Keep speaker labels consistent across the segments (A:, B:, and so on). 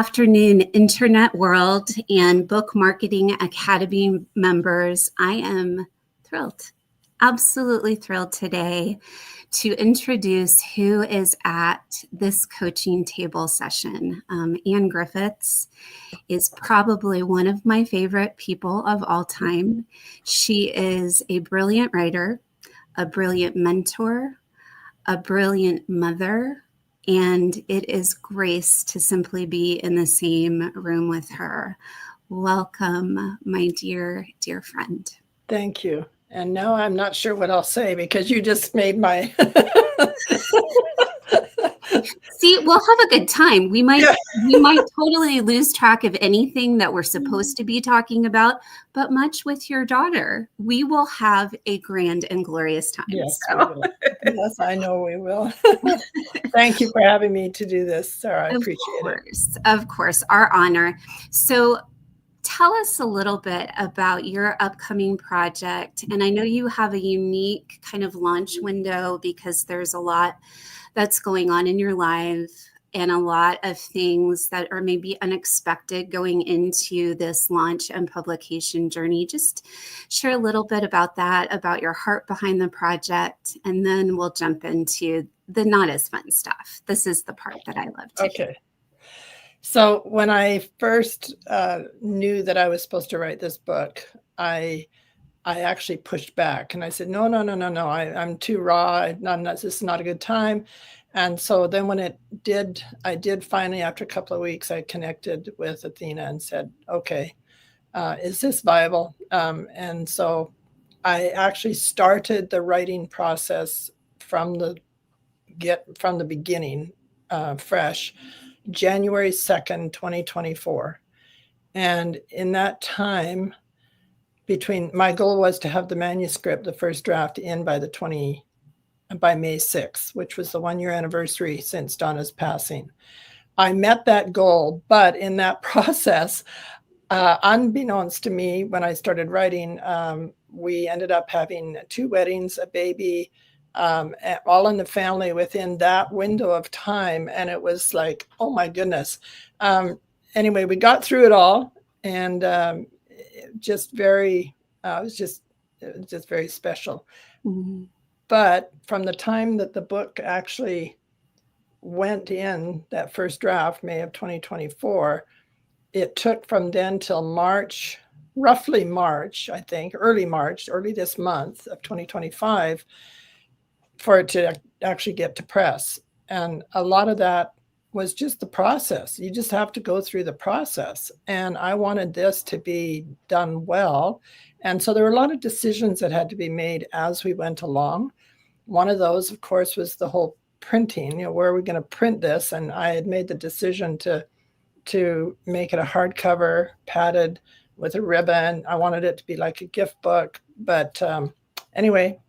A: Afternoon, Internet World and Book Marketing Academy members. I am thrilled, absolutely thrilled today to introduce who is at this coaching table session. Anne Griffiths is probably one of my favorite people of all time. She is a brilliant writer, a brilliant mentor, a brilliant mother, and it is grace to simply be in the same room with her. Welcome, my dear, dear friend.
B: Thank you. And now I'm not sure what I'll say because you just made my...
A: See, we'll have a good time. We might totally lose track of anything that we're supposed to be talking about, but much with your daughter, we will have a grand and glorious time.
B: Yes, so. Yes, I know we will. Thank you for having me to do this, Sarah. I appreciate it.
A: Of course, our honor. So tell us a little bit about your upcoming project. And I know you have a unique kind of launch window because there's a lot that's going on in your life and a lot of things that are maybe unexpected going into this launch and publication journey. Just share a little bit about that, about your heart behind the project, and then we'll jump into the not as fun stuff. This is the part that I love to hear.
B: So when I first knew that I was supposed to write this book, I actually pushed back and I said, no, I'm too raw. This is not a good time. And so then when I did finally, after a couple of weeks, I connected with Athena and said, okay, is this viable? And so I actually started the writing process from the beginning, fresh, January 2nd, 2024. And in that time, my goal was to have the manuscript, the first draft, in by May 6th, which was the 1-year anniversary since Donna's passing. I met that goal, but in that process, unbeknownst to me, when I started writing, we ended up having 2 weddings, a baby, all in the family within that window of time. And it was like, oh my goodness. Anyway, we got through it all, and it was just very special. Mm-hmm. But from the time that the book actually went in, that first draft, May of 2024, it took from then till March, roughly March, I think, early this month of 2025, for it to actually get to press. And a lot of that was just the process. You just have to go through the process. And I wanted this to be done well. And so there were a lot of decisions that had to be made as we went along. One of those, of course, was the whole printing. Where are we going to print this? And I had made the decision to make it a hardcover, padded with a ribbon. I wanted it to be like a gift book. But anyway,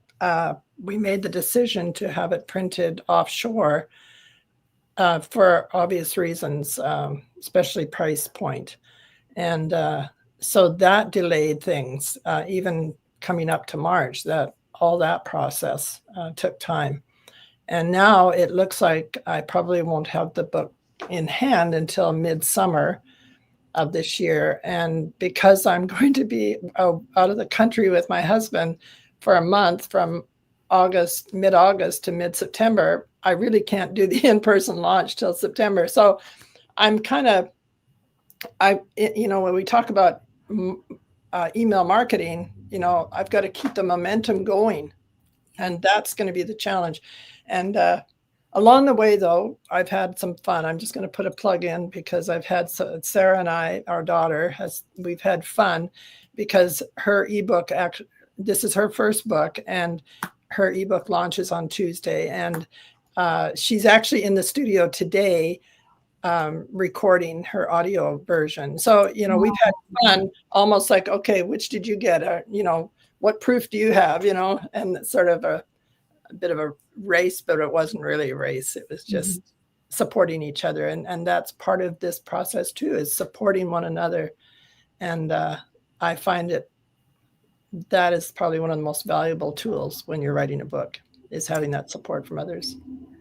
B: we made the decision to have it printed offshore for obvious reasons, especially price point. And so that delayed things, even coming up to March, all that process took time. And now it looks like I probably won't have the book in hand until midsummer of this year. And because I'm going to be out of the country with my husband for a month from mid-August to mid-September, I really can't do the in-person launch till September. So I'm when we talk about email marketing, I've got to keep the momentum going, and that's going to be the challenge. And along the way, though, I've had some fun. I'm just going to put a plug in because Sarah and I, our daughter, we've had fun because her ebook, this is her first book, and her ebook launches on Tuesday. And she's actually in the studio today recording her audio version. So, we've had fun, almost like, okay, which did you get? What proof do you have? And it's sort of a bit of a race, but it wasn't really a race. It was just supporting each other. And that's part of this process too, is supporting one another. And I find that is probably one of the most valuable tools when you're writing a book, is having that support from others.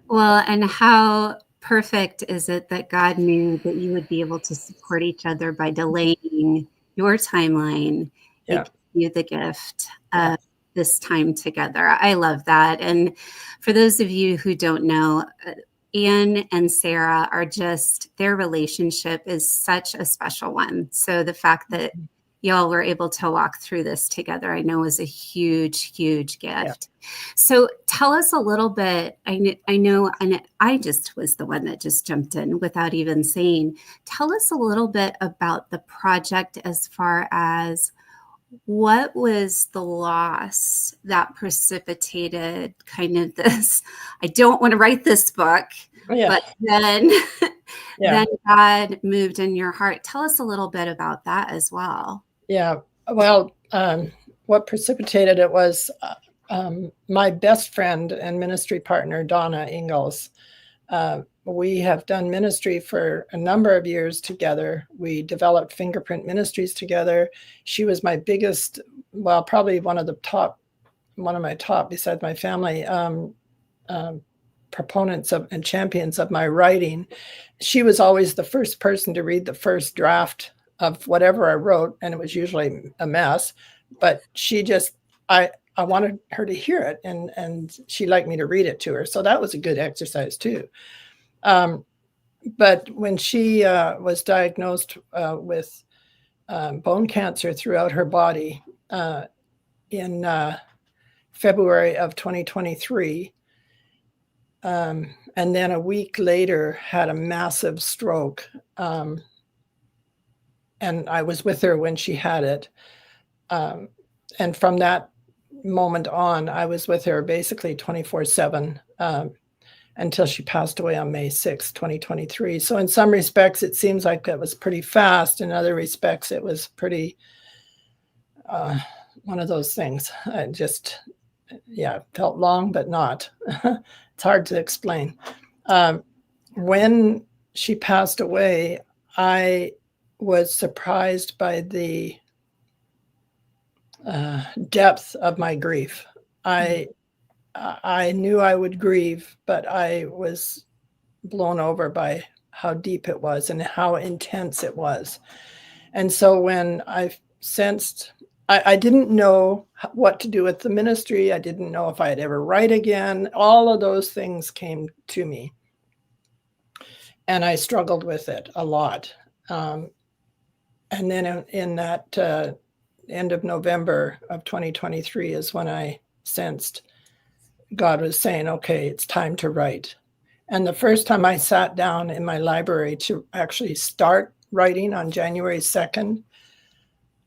A: Well, and how perfect is it that God knew that you would be able to support each other by delaying your timeline?
B: Yeah.
A: It gave you the gift of this time together. I love that. And for those of you who don't know, Anne and Sarah are just, their relationship is such a special one. So the fact that y'all were able to walk through this together, I know is a huge, huge gift. Yeah. So tell us a little bit. I know, and I just was the one that just jumped in without even saying. Tell us a little bit about the project as far as what was the loss that precipitated kind of this, I don't want to write this book, but then, then God moved in your heart. Tell us a little bit about that as well.
B: Yeah. Well, what precipitated it was my best friend and ministry partner, Donna Ingalls. We have done ministry for a number of years together. We developed Fingerprint Ministries together. She was my biggest, well, probably one of my top, besides my family, proponents of and champions of my writing. She was always the first person to read the first draft of whatever I wrote, and it was usually a mess. But she just, I wanted her to hear it, and she liked me to read it to her. So that was a good exercise too. But when she was diagnosed with bone cancer throughout her body in February of 2023, and then a week later had a massive stroke, and I was with her when she had it. And from that moment on, I was with her basically 24/7 until she passed away on May 6, 2023. So in some respects, it seems like that was pretty fast. In other respects, it was pretty, one of those things. I just, felt long, but not. It's hard to explain. When she passed away, I was surprised by the depth of my grief. I knew I would grieve, but I was blown over by how deep it was and how intense it was. And so when I sensed, I didn't know what to do with the ministry. I didn't know if I'd ever write again. All of those things came to me. And I struggled with it a lot. And then in that end of November of 2023 is when I sensed God was saying, okay, it's time to write. And the first time I sat down in my library to actually start writing on January 2nd,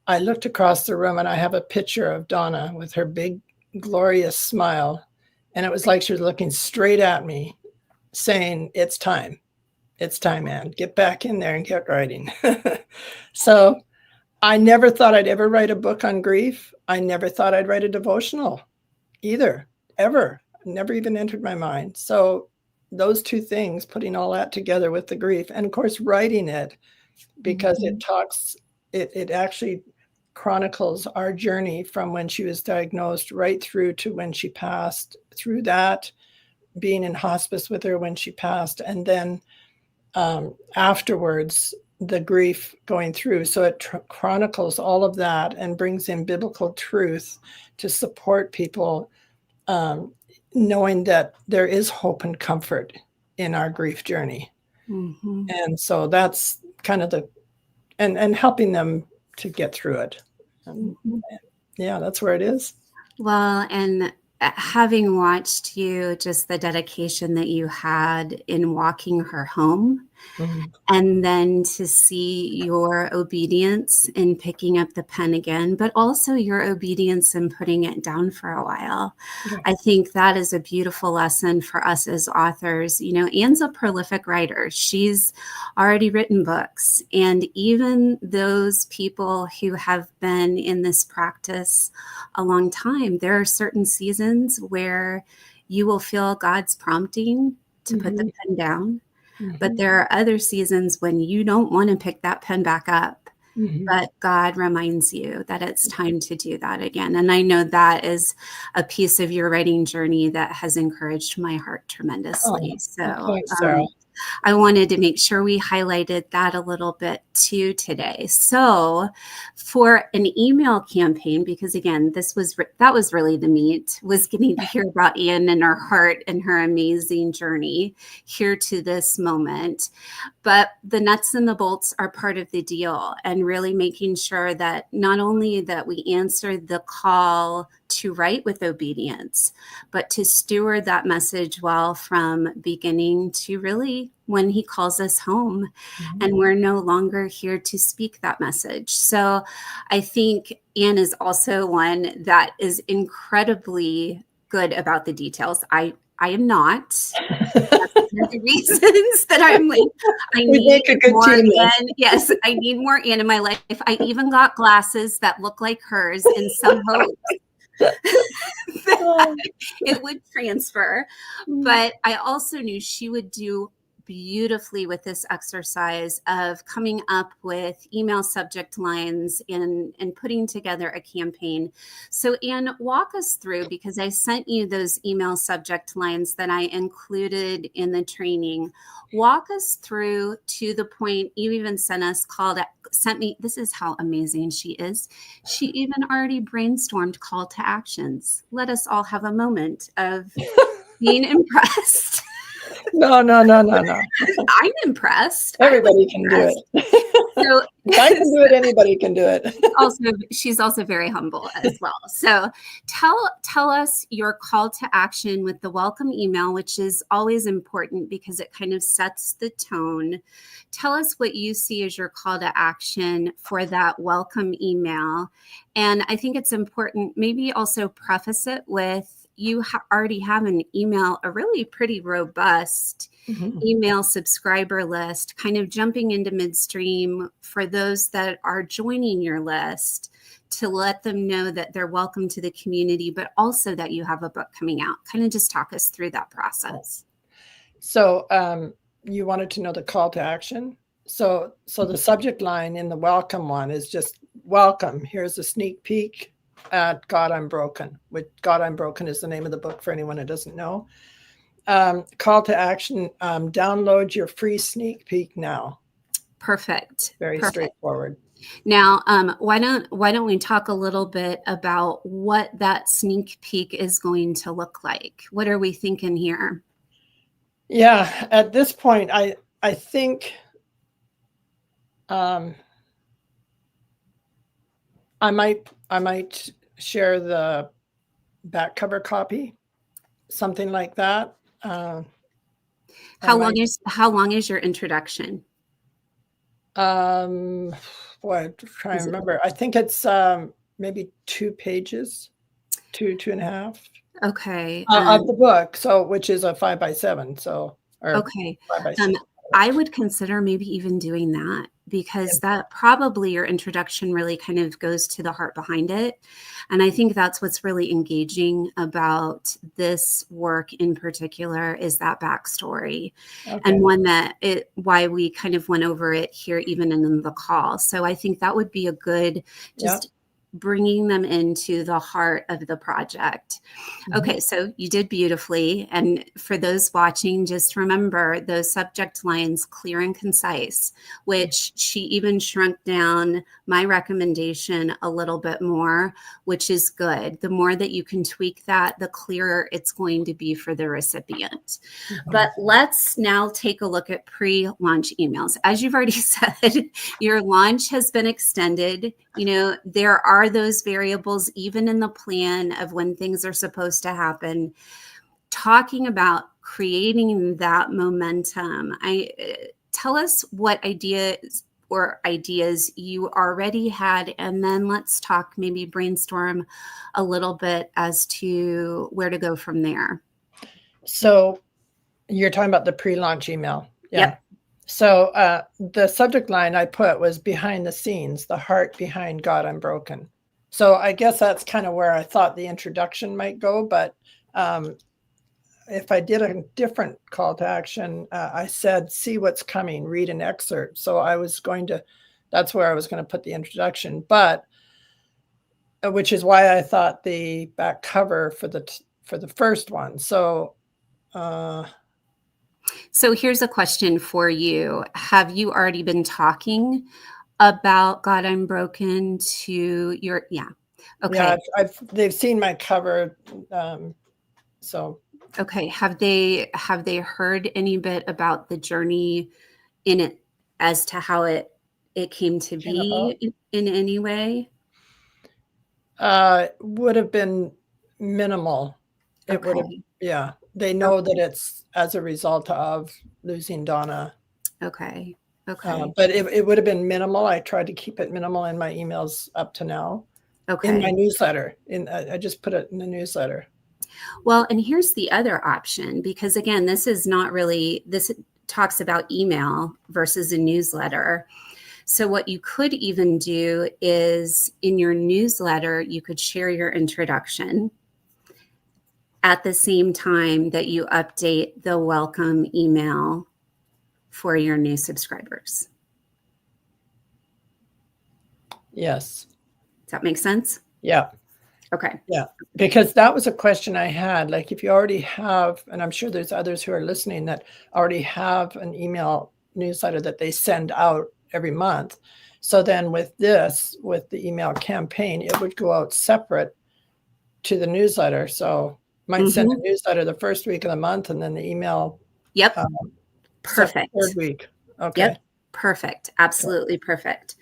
B: I looked across the room and I have a picture of Donna with her big, glorious smile. And it was like she was looking straight at me saying, it's time. It's time, Anne. Get back in there and get writing. So I never thought I'd ever write a book on grief. I never thought I'd write a devotional either, ever. Never even entered my mind. So those two things, putting all that together with the grief, and of course, writing it, because it actually chronicles our journey from when she was diagnosed right through to when she passed, through that, being in hospice with her when she passed, and then afterwards, the grief going through. So it chronicles all of that and brings in biblical truth to support people, knowing that there is hope and comfort in our grief journey. Mm-hmm. And so that's kind of and helping them to get through it. Yeah, that's where it is.
A: Well, and having watched you, just the dedication that you had in walking her home, and then to see your obedience in picking up the pen again, but also your obedience in putting it down for a while. Yeah. I think that is a beautiful lesson for us as authors. You know, Anne's a prolific writer. She's already written books. And even those people who have been in this practice a long time, there are certain seasons where you will feel God's prompting to put the pen down. But there are other seasons when you don't want to pick that pen back up, but God reminds you that it's time to do that again. And I know that is a piece of your writing journey that has encouraged my heart tremendously.
B: Thanks, Sarah.
A: I wanted to make sure we highlighted that a little bit too today. So for an email campaign, because again, that was really the meat, was getting to hear about Anne and her heart and her amazing journey here to this moment. But the nuts and the bolts are part of the deal, and really making sure that not only that we answer the call to write with obedience, but to steward that message well from beginning to really when he calls us home, and we're no longer here to speak that message. So I think Anne is also one that is incredibly good about the details. I am not. That's one of the reasons that I'm like, I need more Anne. Yes, I need more Anne in my life. I even got glasses that look like hers in some hopes that it would transfer. But I also knew she would do beautifully with this exercise of coming up with email subject lines and putting together a campaign. So Anne, walk us through, because I sent you those email subject lines that I included in the training. Walk us through to the point you even sent me. This is how amazing she is. She even already brainstormed call to actions. Let us all have a moment of being impressed.
B: No.
A: I'm impressed.
B: Everybody can do it. So if I can do it, anybody can do it.
A: She's also very humble as well. So tell us your call to action with the welcome email, which is always important because it kind of sets the tone. Tell us what you see as your call to action for that welcome email. And I think it's important, maybe also preface it with, you already have an email, a really pretty robust email subscriber list, kind of jumping into midstream for those that are joining your list, to let them know that they're welcome to the community, but also that you have a book coming out. Kind of just talk us through that process.
B: So you wanted to know the call to action. So the subject line in the welcome one is just welcome. Here's a sneak peek at God I'm Broken, which God I'm Broken is the name of the book for anyone who doesn't know. Call to action, download your free sneak peek now.
A: Perfect.
B: Straightforward.
A: Now, why don't we talk a little bit about what that sneak peek is going to look like? What are we thinking here?
B: Yeah, at this point, I think I might share the back cover copy, something like that.
A: How long is your introduction?
B: Boy, I'm trying to remember. I think it's maybe 2 pages, two and a half.
A: Okay.
B: Of the book, which is a 5x7. So
A: okay. 5x6. I would consider maybe even doing that, because that probably your introduction really kind of goes to the heart behind it. And I think that's what's really engaging about this work in particular, is that backstory, and one why we kind of went over it here, even in the call. So I think that would be a good, just bringing them into the heart of the project. Okay, so you did beautifully. And for those watching, just remember those subject lines, clear and concise, which she even shrunk down my recommendation a little bit more, which is good. The more that you can tweak that, the clearer it's going to be for the recipient. But let's now take a look at pre-launch emails. As you've already said, your launch has been extended. You know, there are those variables even in the plan of when things are supposed to happen. Talking about creating that momentum, tell us what ideas you already had, and then let's talk, maybe brainstorm a little bit as to where to go from there.
B: So you're talking about the pre-launch email.
A: Yep.
B: So the subject line I put was behind the scenes, the heart behind God I'm Broken. So I guess that's kind of where I thought the introduction might go. But if I did a different call to action, I said, see what's coming, read an excerpt. So that's where I was going to put the introduction, but which is why I thought the back cover for the first one. So
A: So here's a question for you. Have you already been talking about God, I'm Broken to your, yeah. Okay.
B: Yeah, they've seen my cover. So.
A: Okay. Have they heard any bit about the journey in it as to how it came to be in any way?
B: Would have been minimal. It would have,
A: Okay.
B: yeah. They know that it's as a result of losing Donna.
A: Okay. Okay.
B: But it would have been minimal. I tried to keep it minimal in my emails up to now. In my
A: Okay.
B: newsletter. I just put it in the newsletter.
A: Well, and here's the other option, because again, this is not really, this talks about email versus a newsletter. So what you could even do is in your newsletter, you could share your introduction at the same time that you update the welcome email for your new subscribers.
B: Yes.
A: Does that make sense?
B: Yeah.
A: Okay.
B: Yeah. Because that was a question I had. Like, if you already have, and I'm sure there's others who are listening that already have an email newsletter that they send out every month. So then with this, with the email campaign, it would go out separate to the newsletter. So might send a newsletter the first week of the month and then the email.
A: Yep. Perfect.
B: Third week. Okay.
A: Yep. Perfect. Absolutely perfect.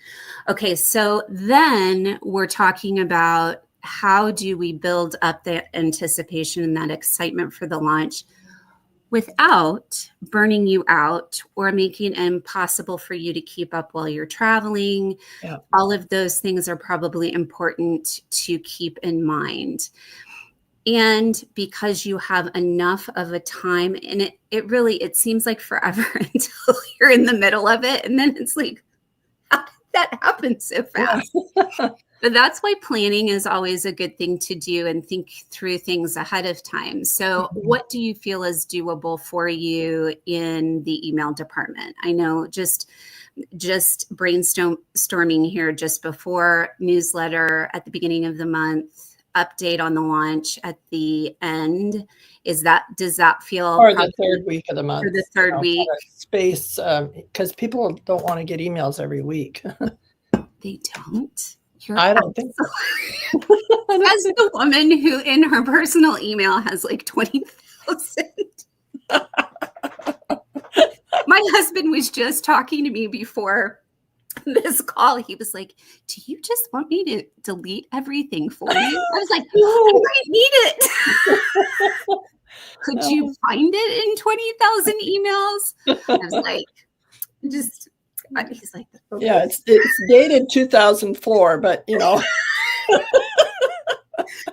A: Okay. So then we're talking about how do we build up that anticipation and that excitement for the launch without burning you out or making it impossible for you to keep up while you're traveling.
B: Yeah.
A: All of those things are probably important to keep in mind. And because you have enough of a time, and it seems like forever until you're in the middle of it. And then it's like, how did that happen so fast? Yeah. But that's why planning is always a good thing to do and think through things ahead of time. So what do you feel is doable for you in the email department? I know just brainstorming here just before newsletter at the beginning of the month, update on the launch at the end. Does that feel?
B: Or the third week of the month.
A: Or the third week.
B: Space, because people don't want to get emails every week.
A: They don't?
B: I don't think so.
A: As the woman who in her personal email has like 20,000. My husband was just talking to me before this call. He was like, do you just want me to delete everything for you? I was like, I might need it. Could you find it in 20,000 emails? I was like, he's like,
B: okay. Yeah, it's dated 2004, but you know.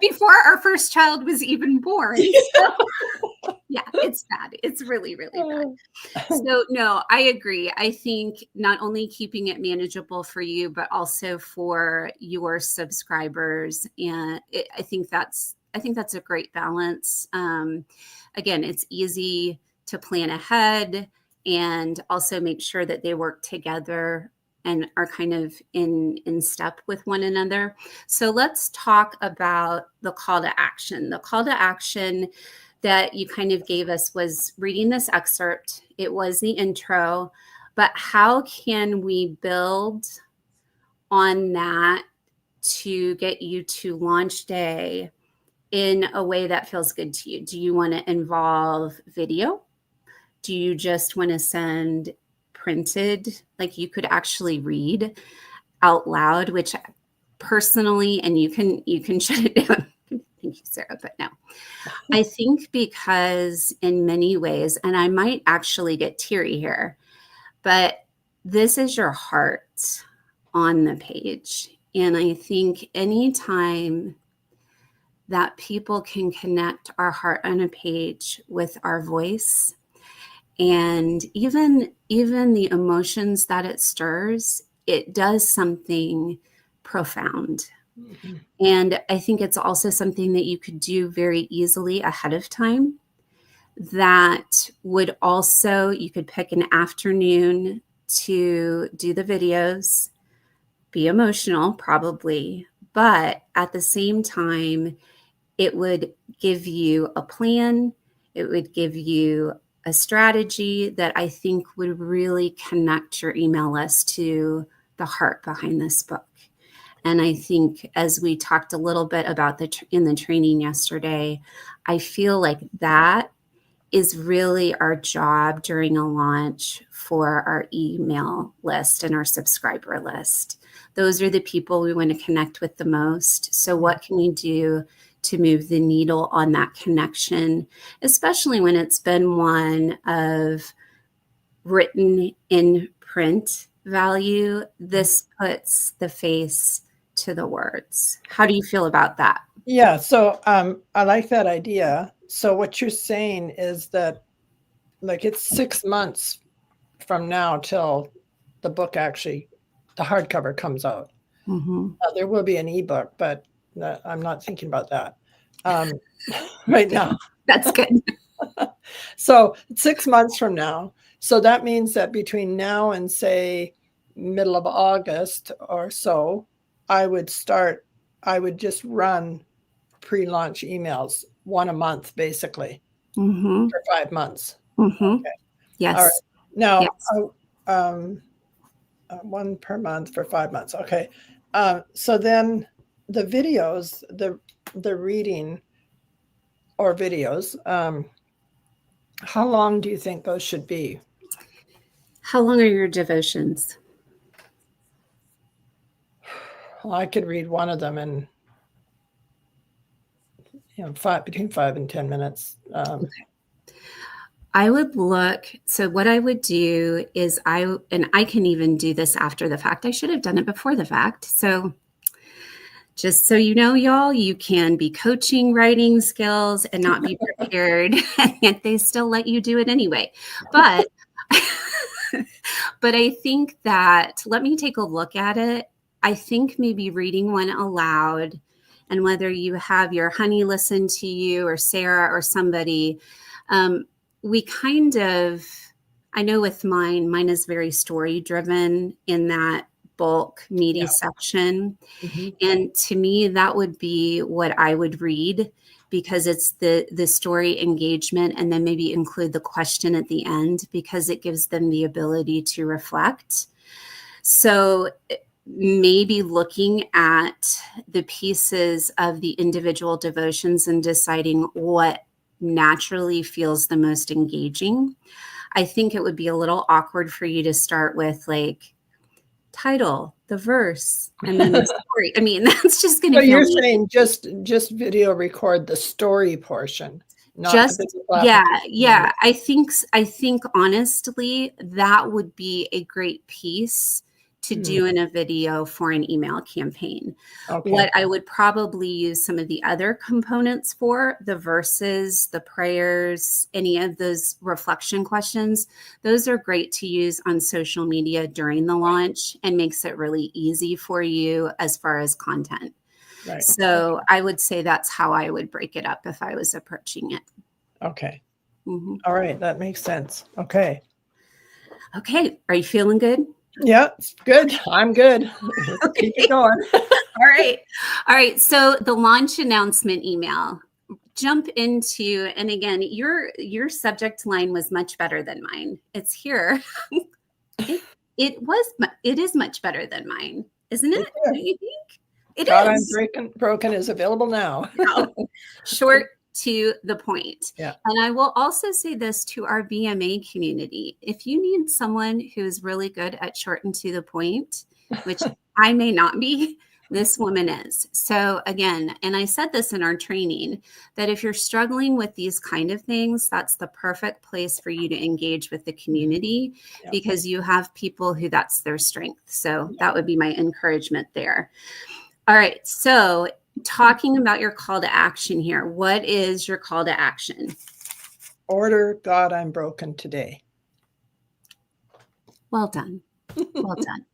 A: Before our first child was even born. So, yeah, it's bad. It's really, really bad. So no, I agree. I think not only keeping it manageable for you, but also for your subscribers. And I think that's a great balance. Again, it's easy to plan ahead and also make sure that they work together and are kind of in step with one another. So let's talk about the call to action. The call to action that you kind of gave us was reading this excerpt. It was the intro, but how can we build on that to get you to launch day in a way that feels good to you? Do you want to involve video? Do you just want to send printed, like you could actually read out loud, which personally, and you can shut it down. Thank you, Sarah, but no. I think because in many ways, and I might actually get teary here, but this is your heart on the page. And I think anytime that people can connect our heart on a page with our voice, and even the emotions that it stirs, it does something profound. Mm-hmm. And I think it's also something that you could do very easily ahead of time. That would also, you could pick an afternoon to do the videos, be emotional probably, but at the same time, it would give you a plan. It would give you a strategy that I think would really connect your email list to the heart behind this book. And I think, as we talked a little bit about in the training yesterday, I feel like that is really our job during a launch for our email list and our subscriber list. Those are the people we want to connect with the most. So what can we do to move the needle on that connection, especially when it's been one of written in print value? This puts the face to the words. How do you feel about that?
B: Yeah, so I like that idea. So what you're saying is that, like, it's 6 months from now till the book actually, the hardcover comes out. There will be an ebook, but I'm not thinking about that right now.
A: That's good.
B: So 6 months from now. So that means that between now and, say, middle of August or so, I would just run pre-launch emails, one a month, basically, for 5 months. Okay.
A: Yes.
B: All right. Now,
A: yes.
B: One per month for 5 months. Okay. So then the videos, the reading or videos, how long do you think those should be?
A: How long are your devotions?
B: Well, I could read one of them in, between 5 and 10 minutes.
A: Okay. I would look. So what I would do is and I can even do this after the fact. I should have done it before the fact. So just so you know, y'all, you can be coaching writing skills and not be prepared, and yet they still let you do it anyway. But but I think that, let me take a look at it. I think maybe reading one aloud, and whether you have your honey listen to you or Sarah or somebody, we kind of, I know with mine is very story driven in that bulk meaty section. And to me, that would be what I would read, because it's the story engagement, and then maybe include the question at the end, because it gives them the ability to reflect. So maybe looking at the pieces of the individual devotions and deciding what naturally feels the most engaging. I think it would be a little awkward for you to start with, like, title, the verse, and then the story. I mean, that's just going to.
B: So you're saying just video record the story portion, not
A: just
B: the
A: yeah. I think honestly, that would be a great piece to do in a video for an email campaign. Okay. What I would probably use some of the other components for, the verses, the prayers, any of those reflection questions, those are great to use on social media during the launch, and makes it really easy for you as far as content. Right. So I would say that's how I would break it up if I was approaching it.
B: Okay. All right. That makes sense. Okay.
A: Okay. Are you feeling good?
B: Yeah, it's good. I'm good.
A: Okay.
B: Keep it going.
A: All right. So the launch announcement email, jump into, and again, your subject line was much better than mine. It's here. It is much better than mine, isn't it? Don't you think? It
B: God,
A: is.
B: I'm broken is available now.
A: Short to the point.
B: Yeah.
A: And I will also say this to our VMA community. If you need someone who's really good at short and to the point, which I may not be, this woman is. So again, and I said this in our training, that if you're struggling with these kind of things, that's the perfect place for you to engage with the community, because you have people who that's their strength. So that would be my encouragement there. All right. So talking about your call to action here, what is your call to action?
B: Order God, I'm broken today.
A: Well done. Well done.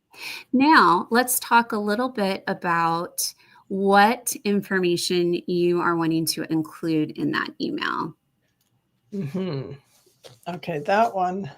A: Now let's talk a little bit about what information you are wanting to include in that email.
B: Okay, that one.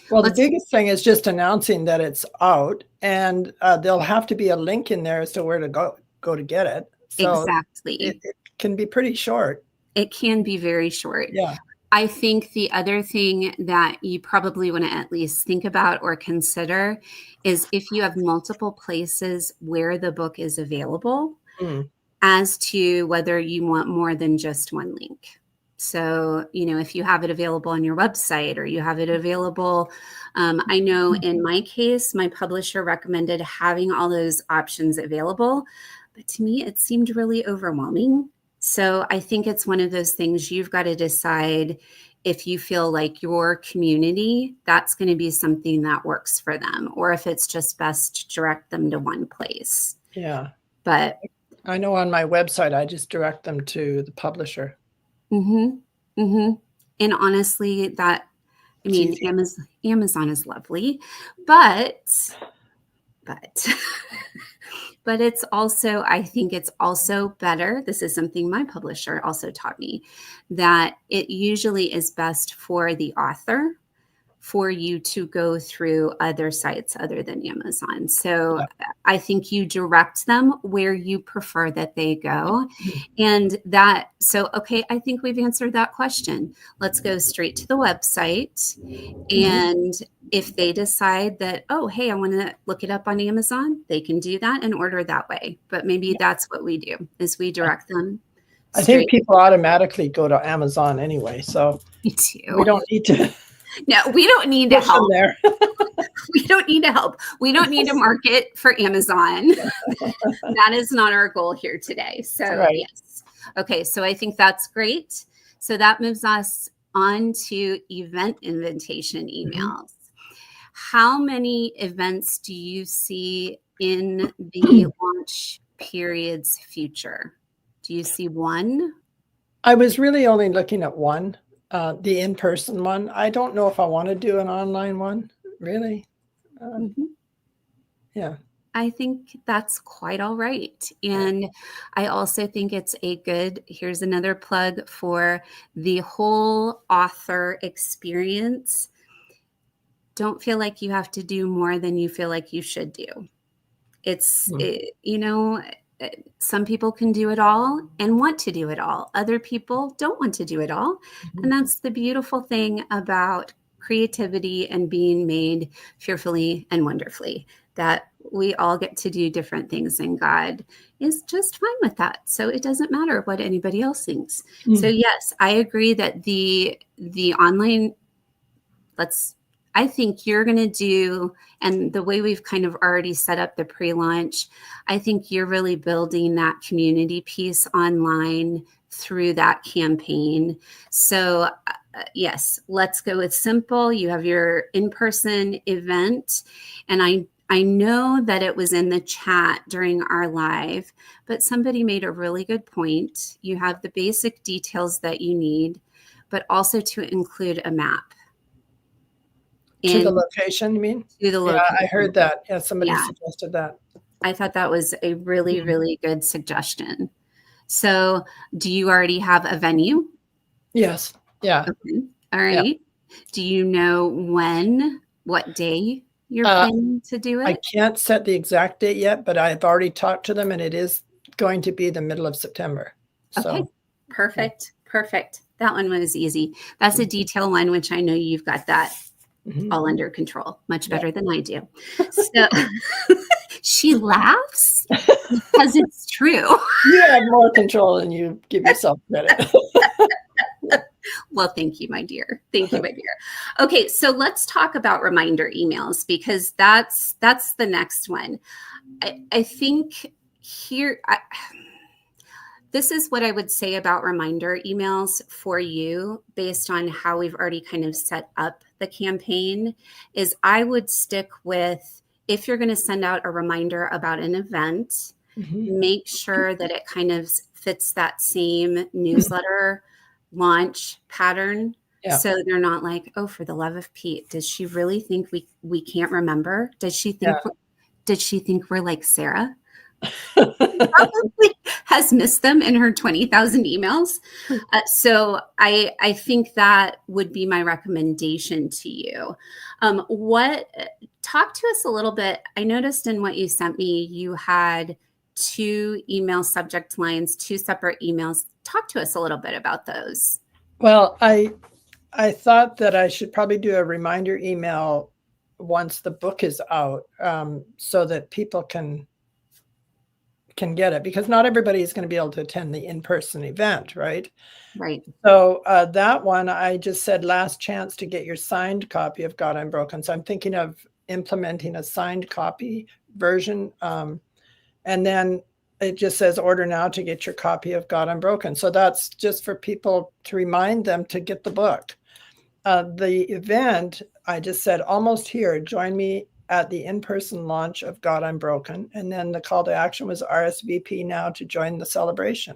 B: Well, the biggest thing is just announcing that it's out, and there'll have to be a link in there as to where to go go to get it. So
A: Exactly.
B: it can be pretty short.
A: It can be very short.
B: Yeah.
A: I think the other thing that you probably want to at least think about or consider is if you have multiple places where the book is available, as to whether you want more than just one link. So, if you have it available on your website or you have it available, I know in my case, my publisher recommended having all those options available, but to me, it seemed really overwhelming. So I think it's one of those things you've got to decide if you feel like your community, that's going to be something that works for them, or if it's just best to direct them to one place.
B: Yeah.
A: But
B: I know on my website, I just direct them to the publisher.
A: And honestly, Amazon is lovely, but but it's also, I think it's also better. This is something my publisher also taught me, that it usually is best for the author for you to go through other sites other than Amazon. So I think you direct them where you prefer that they go. And okay, I think we've answered that question. Let's go straight to the website. And if they decide that, oh, hey, I want to look it up on Amazon, they can do that and order that way. But maybe that's what we do, is we direct them.
B: I think people automatically go to Amazon anyway, so
A: Me too.
B: We don't need to.
A: No, we don't need to help.
B: There.
A: We don't need to help. We don't need to market for Amazon. That is not our goal here today. So yes. Okay, so I think that's great. So that moves us on to event invitation emails. How many events do you see in the launch period's future? Do you see one?
B: I was really only looking at one. The in-person one. I don't know if I want to do an online one, really. Yeah.
A: I think that's quite all right. And I also think it's here's another plug for the whole author experience. Don't feel like you have to do more than you feel like you should do. Some people can do it all and want to do it all. Other people don't want to do it all. And that's the beautiful thing about creativity and being made fearfully and wonderfully, that we all get to do different things, and God is just fine with that. So it doesn't matter what anybody else thinks. So yes, I agree that the online, I think you're going to do, and the way we've kind of already set up the pre-launch, I think you're really building that community piece online through that campaign. So yes, let's go with simple. You have your in-person event, and I know that it was in the chat during our live, but somebody made a really good point. You have the basic details that you need, but also to include a map.
B: To the location, you mean?
A: To the location.
B: Yeah, I heard that. Yeah, somebody suggested that.
A: I thought that was a really, really good suggestion. So do you already have a venue?
B: Yes. Yeah.
A: Okay. All right. Yeah. Do you know what day you're planning to do it?
B: I can't set the exact date yet, but I've already talked to them, and it is going to be the middle of September.
A: Okay. Perfect. Perfect. That one was easy. That's a detail one, which I know you've got that all under control, much better than I do. So she laughs because it's true.
B: You have more control than you give yourself credit.
A: Well, thank you, my dear. Thank you, my dear. Okay, so let's talk about reminder emails, because that's the next one. I think here, this is what I would say about reminder emails for you, based on how we've already kind of set up the campaign, is I would stick with, if you're going to send out a reminder about an event, make sure that it kind of fits that same newsletter launch pattern. Yeah. So they're not like, oh, for the love of Pete, does she really think we can't remember? Did she think we're like Sarah? Probably has missed them in her 20,000 emails. So I think that would be my recommendation to you. Talk to us a little bit. I noticed in what you sent me, you had two email subject lines, two separate emails. Talk to us a little bit about those.
B: Well, I thought that I should probably do a reminder email once the book is out, so that people can get it, because not everybody is going to be able to attend the in-person event, right?
A: Right.
B: So that one, I just said last chance to get your signed copy of God I'm Broken. So I'm thinking of implementing a signed copy version. And then it just says order now to get your copy of God I'm Broken. So that's just for people to remind them to get the book. The event, I just said almost here, join me at the in-person launch of God I'm Broken. And then the call to action was RSVP now to join the celebration.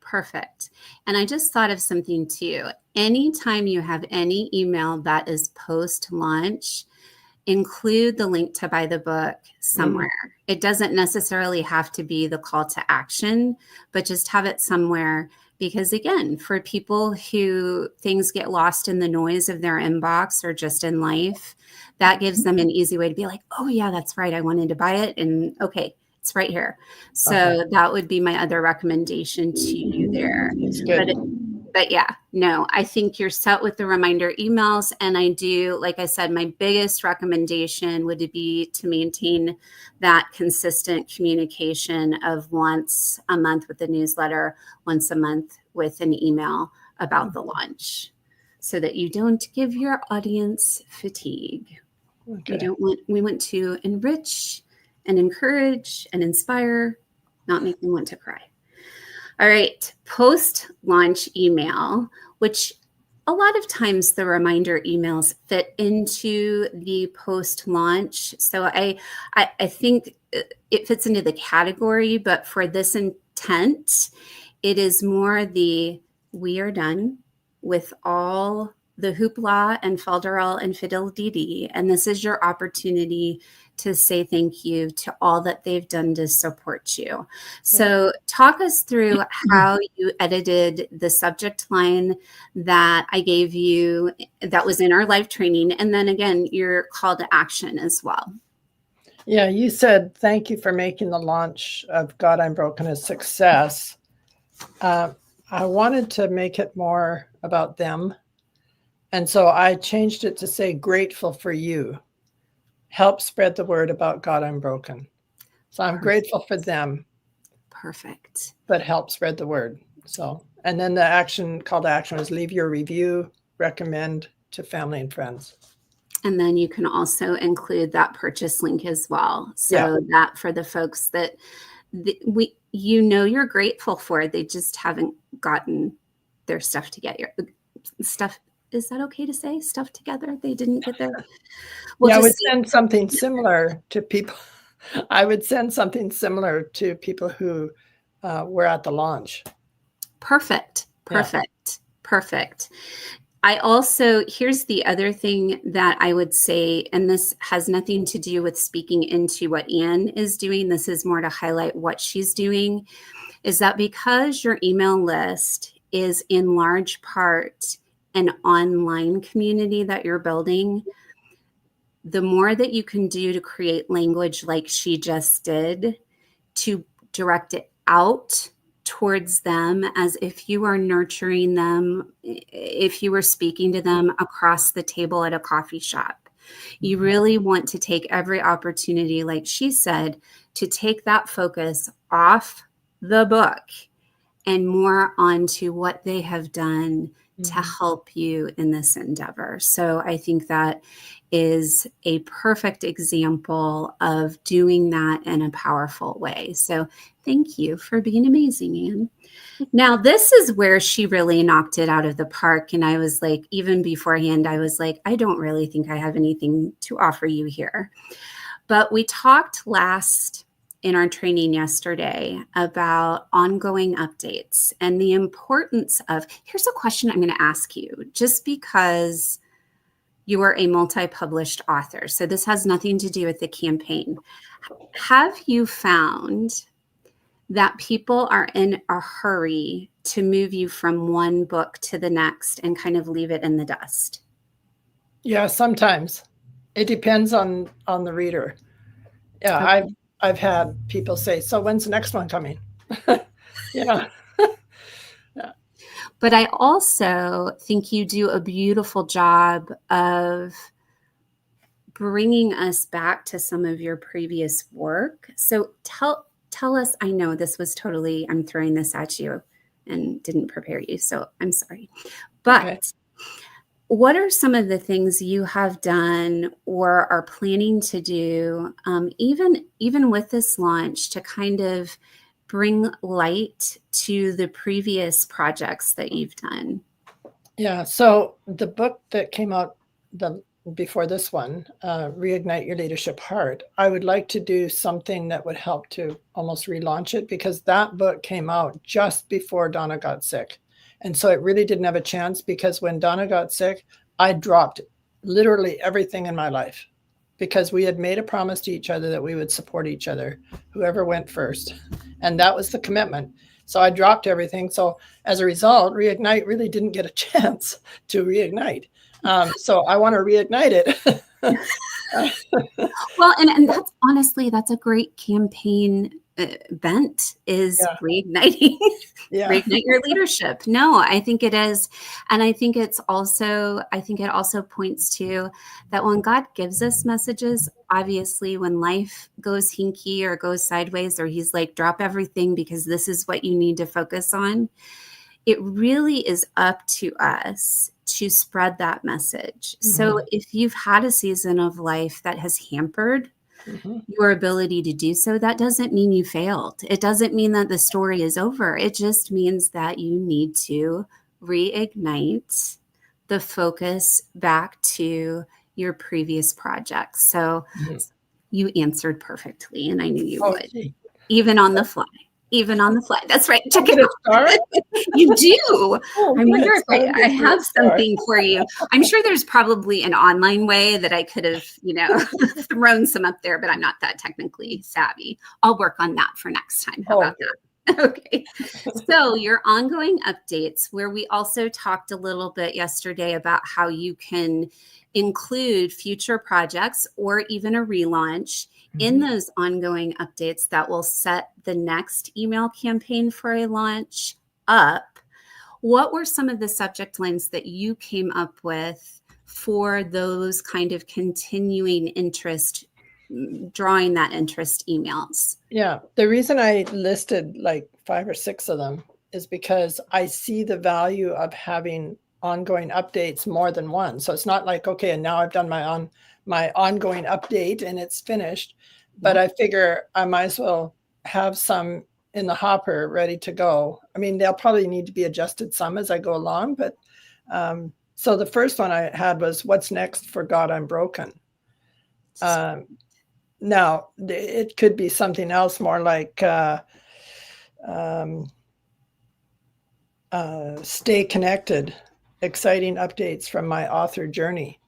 A: Perfect. And I just thought of something too. Anytime you have any email that is post-launch, include the link to buy the book somewhere. It doesn't necessarily have to be the call to action, but just have it somewhere. Because again, for people who things get lost in the noise of their inbox or just in life, that gives them an easy way to be like, oh yeah, that's right, I wanted to buy it. And okay, it's right here. So that would be my other recommendation to you there.
B: That's good.
A: But yeah, no, I think you're set with the reminder emails. And I do, like I said, my biggest recommendation would be to maintain that consistent communication of once a month with the newsletter, once a month with an email about the launch, so that you don't give your audience fatigue.
B: Okay.
A: We want to enrich and encourage and inspire, not make them want to cry. All right, post-launch email, which a lot of times the reminder emails fit into the post-launch. So I think it fits into the category, but for this intent, it is more the we are done with all the hoopla and falderall and fiddle-dee-dee, and this is your opportunity to say thank you to all that they've done to support you. So talk us through how you edited the subject line that I gave you that was in our live training, and then again, your call to action as well.
B: Yeah, you said, thank you for making the launch of God I'm Broken a success. I wanted to make it more about them. And so I changed it to say, grateful for you. Help spread the word about God I'm Broken. So I'm grateful for them.
A: Perfect.
B: But help spread the word. So, and then the call to action was leave your review, recommend to family and friends.
A: And then you can also include that purchase link as well. So that for the folks that you're grateful for, they just haven't gotten their stuff together. Stuff, is that okay to say? Stuff together? They didn't get their.
B: I would send something similar to people. I would send something similar to people who were at the launch.
A: Perfect. I also, here's the other thing that I would say, and this has nothing to do with speaking into what Anne is doing. This is more to highlight what she's doing, is that because your email list is in large part an online community that you're building, the more that you can do to create language like she just did, to direct it out towards them as if you are nurturing them, if you were speaking to them across the table at a coffee shop. You really want to take every opportunity, like she said, to take that focus off the book and more onto what they have done to help you in this endeavor. So I think that is a perfect example of doing that in a powerful way. So thank you for being amazing, Anne. Now, this is where she really knocked it out of the park. And I was like, even beforehand, I was like, I don't really think I have anything to offer you here. But we talked last in our training yesterday about ongoing updates and the importance of, here's a question I'm going to ask you, just because you are a multi-published author. So this has nothing to do with the campaign. Have you found that people are in a hurry to move you from one book to the next and kind of leave it in the dust?
B: Yeah, sometimes. It depends on the reader. Yeah,
A: Okay.
B: I've had people say, so when's the next one coming? Yeah. Yeah.
A: But I also think you do a beautiful job of bringing us back to some of your previous work. So tell us, I know this was totally, I'm throwing this at you and didn't prepare you, so I'm sorry. But
B: Okay.
A: what are some of the things you have done or are planning to do, even with this launch, to kind of bring light to the previous projects that you've done?
B: Yeah. So the book that came out before this one, Reignite Your Leadership Heart, I would like to do something that would help to almost relaunch it, because that book came out just before Donna got sick. And so it really didn't have a chance, because when Donna got sick, I dropped literally everything in my life, because we had made a promise to each other that we would support each other, whoever went first. And that was the commitment. So I dropped everything. So as a result, Reignite really didn't get a chance to reignite. So I want to reignite it.
A: Well, and that's honestly, that's a great campaign bent, is
B: Yeah.
A: reigniting.
B: Yeah.
A: Reignite your leadership. No, I think it is. And I think it also points to that when God gives us messages, obviously when life goes hinky or goes sideways, or he's like, drop everything because this is what you need to focus on, it really is up to us to spread that message.
B: Mm-hmm.
A: So if you've had a season of life that has hampered your ability to do so, that doesn't mean you failed. It doesn't mean that the story is over. It just means that you need to reignite the focus back to your previous projects. So you answered perfectly, and I knew you would.
B: Gee.
A: Even on the fly. Even on the fly. That's right. Check it
B: a
A: out.
B: star?
A: You do.
B: Oh,
A: I wonder
B: good.
A: if I have something for you. I'm sure there's probably an online way that I could have, thrown some up there, but I'm not that technically savvy. I'll work on that for next time. How about that? Okay. So your ongoing updates, where we also talked a little bit yesterday about how you can include future projects or even a relaunch in those ongoing updates that will set the next email campaign for a launch up. What were some of the subject lines that you came up with for those kind of continuing interest, drawing that interest emails?
B: Yeah. The reason I listed like 5 or 6 of them is because I see the value of having ongoing updates more than one. So it's not like, okay, and now I've done my ongoing update and it's finished. But I figure I might as well have some in the hopper ready to go. I mean, they'll probably need to be adjusted some as I go along. But so the first one I had was, what's next for God, I'm broken. Now, it could be something else more like stay connected, exciting updates from my author journey.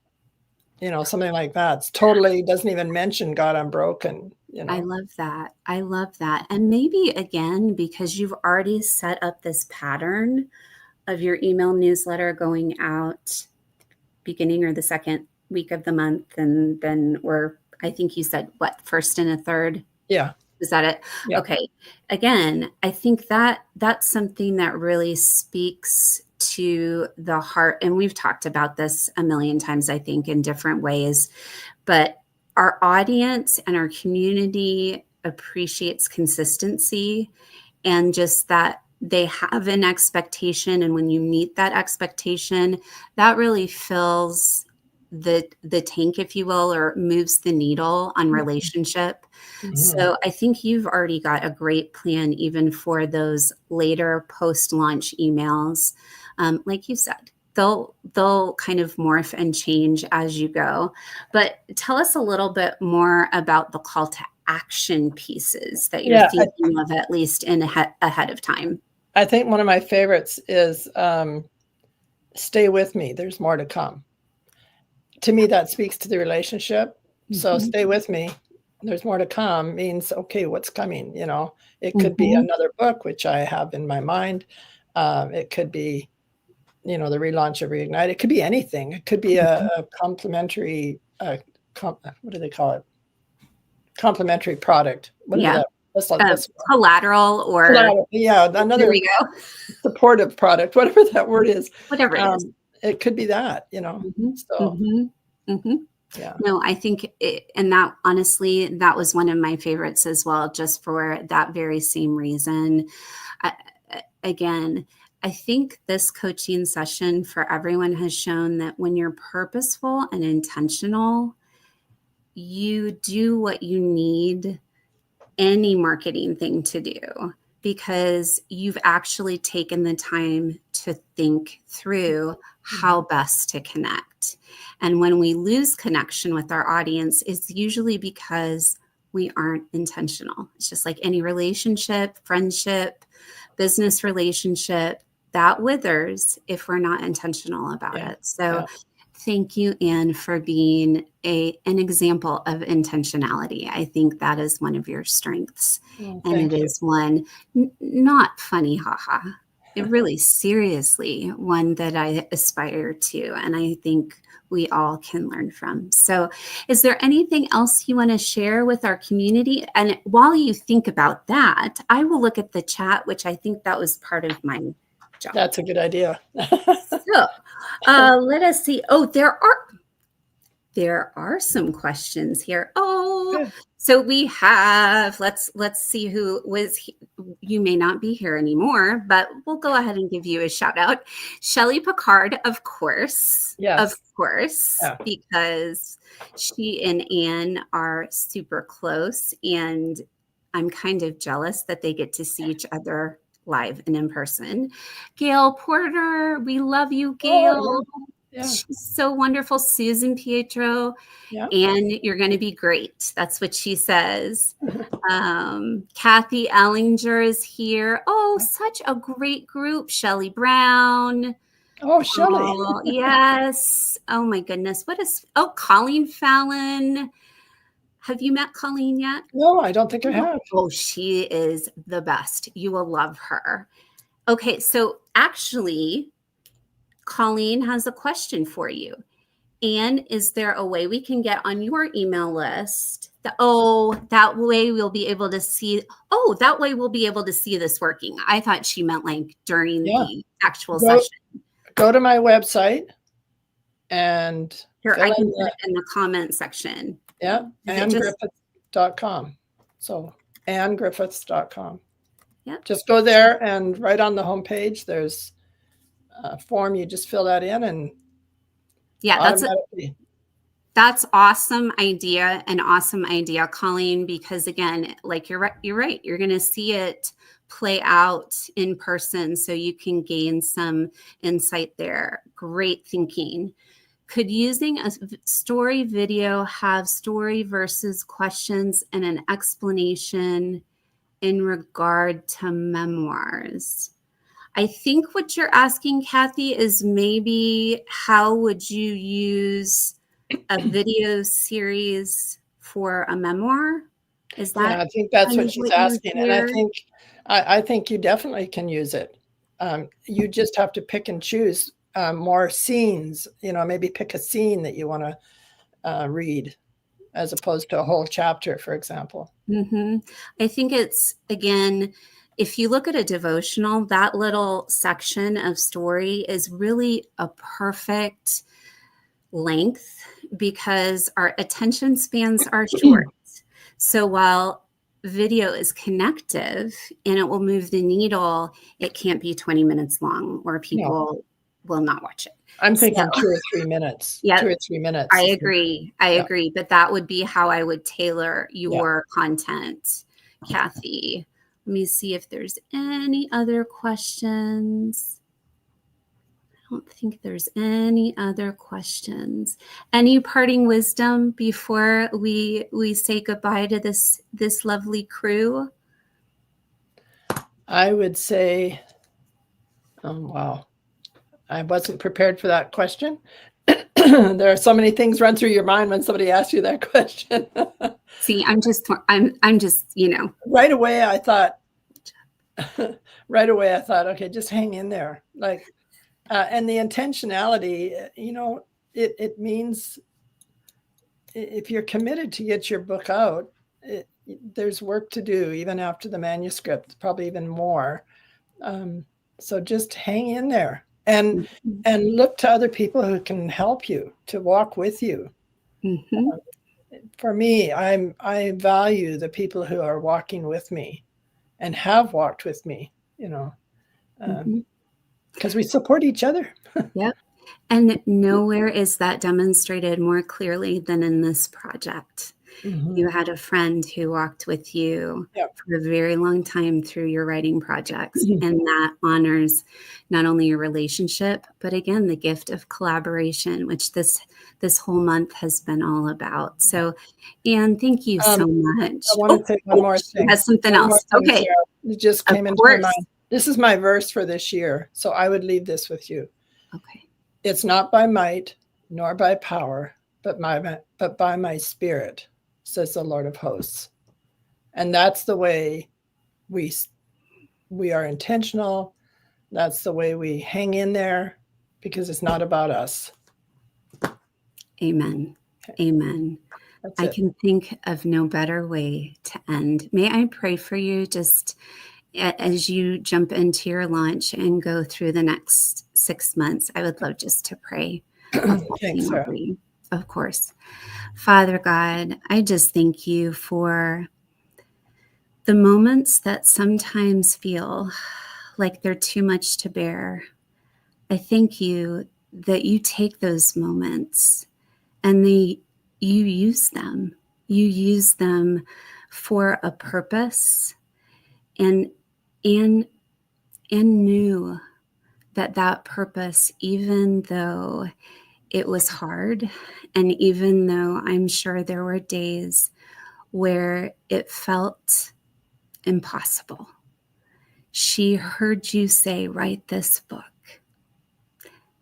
B: Something like that. It's totally doesn't even mention God, I'm broken.
A: I love that. I love that. And maybe again, because you've already set up this pattern of your email newsletter going out beginning or the second week of the month, and then I think you said what, first and a third?
B: Yeah.
A: Is that it?
B: Yeah.
A: Okay. Again, I think that's something that really speaks to the heart. And we've talked about this a million times, I think, in different ways, but our audience and our community appreciates consistency, and just that they have an expectation. And when you meet that expectation, that really fills the tank, if you will, or moves the needle on relationship. So I think you've already got a great plan, even for those later post-launch emails. Like you said, they'll kind of morph and change as you go. But tell us a little bit more about the call to action pieces that you're thinking of, at least ahead of time.
B: I think one of my favorites is stay with me. There's more to come. To me, that speaks to the relationship. So stay with me. There's more to come means, okay, what's coming? It could be another book, which I have in my mind. It could be, the relaunch of Reignite. It could be anything. It could be a complimentary, what do they call it? complementary product. Whatever that.
A: Collateral or
B: collateral. Yeah, another
A: there we go.
B: supportive product, whatever that word is.
A: Whatever it is.
B: It could be that, So yeah.
A: No, I think and that honestly, that was one of my favorites as well, just for that very same reason. Again, I think this coaching session for everyone has shown that when you're purposeful and intentional, you do what you need any marketing thing to do, because you've actually taken the time to think through how best to connect. And when we lose connection with our audience, it's usually because we aren't intentional. It's just like any relationship, friendship, business relationship, that withers if we're not intentional about it. So thank you, Anne, for being an example of intentionality. I think that is one of your strengths. And it is one, not funny, haha. It really seriously one that I aspire to. And I think we all can learn from. So is there anything else you want to share with our community? And while you think about that, I will look at the chat, which I think that was part of my job.
B: That's a good idea.
A: So let us see. Oh, there are some questions here. Oh, good. So we have, let's see who was, you may not be here anymore, but we'll go ahead and give you a shout out. Shelley Picard, of course.
B: Yes.
A: Of course, because she and Anne are super close, and I'm kind of jealous that they get to see each other live and in person. Gail Porter, we love you, Gail.
B: Oh, yeah.
A: She's so wonderful. Susan Pietro, and you're going to be great. That's what she says. Kathy Ellinger is here. Oh, such a great group. Shelley Brown.
B: Oh, Shelley.
A: Oh, yes. Oh, my goodness. Colleen Fallon. Have you met Colleen yet?
B: No, I don't think I have.
A: Oh, she is the best. You will love her. Okay, so actually, Colleen has a question for you. Anne, is there a way we can get on your email list? That way we'll be able to see. Oh, that way we'll be able to see this working. I thought she meant like during the actual session.
B: Go to my website and
A: here, I can put it in the comment section.
B: Yeah, AnneGriffiths.com. So AnneGriffiths.com.
A: Yeah.
B: Just go there, and right on the homepage, there's a form. You just fill that in, and
A: that's awesome idea, an awesome idea, Colleen. Because again, like you're right. You're going to see it play out in person, so you can gain some insight there. Great thinking. Could using a story video have story versus questions and an explanation in regard to memoirs? I think what you're asking, Kathy, is maybe how would you use a video series for a memoir? Is that?
B: Yeah, I think that's what she's asking. And I think you definitely can use it. You just have to pick and choose more scenes, maybe pick a scene that you want to read as opposed to a whole chapter, for example.
A: Mm-hmm. I think it's, again, if you look at a devotional, that little section of story is really a perfect length because our attention spans are short. So while video is connective and it will move the needle, it can't be 20 minutes long or people will not watch it.
B: I'm thinking 2 or 3 minutes.
A: Yeah,
B: 2 or 3 minutes.
A: I agree. I agree. But that would be how I would tailor your content, Kathy. Let me see if there's any other questions. I don't think there's any other questions. Any parting wisdom before we say goodbye to this lovely crew?
B: I would say, wow. I wasn't prepared for that question. There are so many things run through your mind when somebody asks you that question.
A: See, I'm just,
B: Right away, I thought, okay, just hang in there. Like, and the intentionality, it means if you're committed to get your book out, there's work to do even after the manuscript, probably even more. So just hang in there and look to other people who can help you, to walk with you. For me, I value the people who are walking with me and have walked with me, because we support each other.
A: Yep. And nowhere is that demonstrated more clearly than in this project. You had a friend who walked with you for a very long time through your writing projects, and that honors not only your relationship, but again, the gift of collaboration, which this whole month has been all about. So, Anne, thank you so much.
B: I want to say one more thing.
A: Has something else. Okay.
B: It just came into my mind. This is my verse for this year, so I would leave this with you.
A: Okay.
B: It's not by might nor by power, but by my spirit, says the Lord of hosts. And that's the way we are intentional. That's the way we hang in there, because it's not about us.
A: Amen. Okay. Amen. I can think of no better way to end. May I pray for you just as you jump into your launch and go through the next 6 months? I would love just to pray.
B: Thanks, Sarah.
A: Of course. Father God, I just thank you for the moments that sometimes feel like they're too much to bear. I thank you that you take those moments and you use them. You use them for a purpose, and knew that purpose, even though it was hard, and even though I'm sure there were days where it felt impossible, she heard you say, write this book,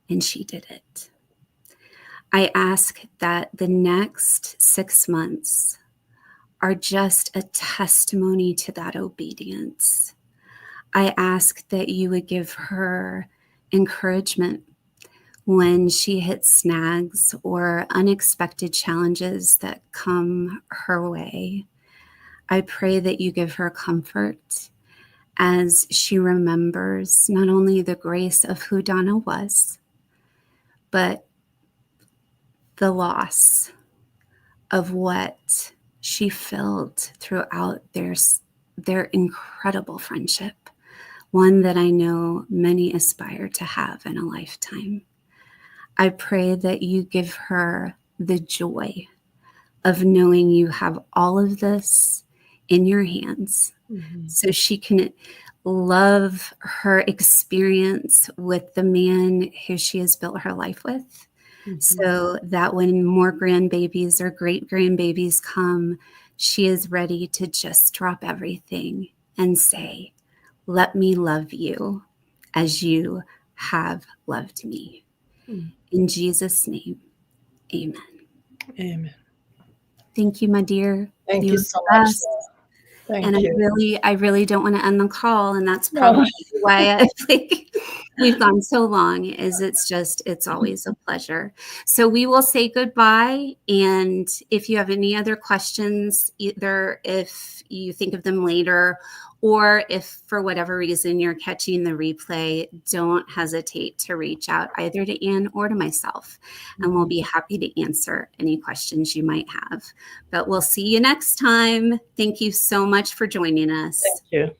A: and she did it. I ask that the next 6 months are just a testimony to that obedience. I ask that you would give her encouragement when she hits snags or unexpected challenges that come her way. I pray that you give her comfort as she remembers not only the grace of who Donna was, but the loss of what she filled throughout their incredible friendship, one that I know many aspire to have in a lifetime. I pray that you give her the joy of knowing you have all of this in your hands, so she can love her experience with the man who she has built her life with, so that when more grandbabies or great grandbabies come, she is ready to just drop everything and say, let me love you as you have loved me. In Jesus' name, amen.
B: Amen.
A: Thank you, my dear.
B: Thank you so much.
A: Thank you. I really don't want to end the call, and that's probably why I think we've gone so long. It's always a pleasure. So we will say goodbye, and if you have any other questions, either if you think of them later, or if for whatever reason you're catching the replay, don't hesitate to reach out either to Anne or to myself, and we'll be happy to answer any questions you might have. But we'll see you next time. Thank you so much for joining us.
B: Thank you.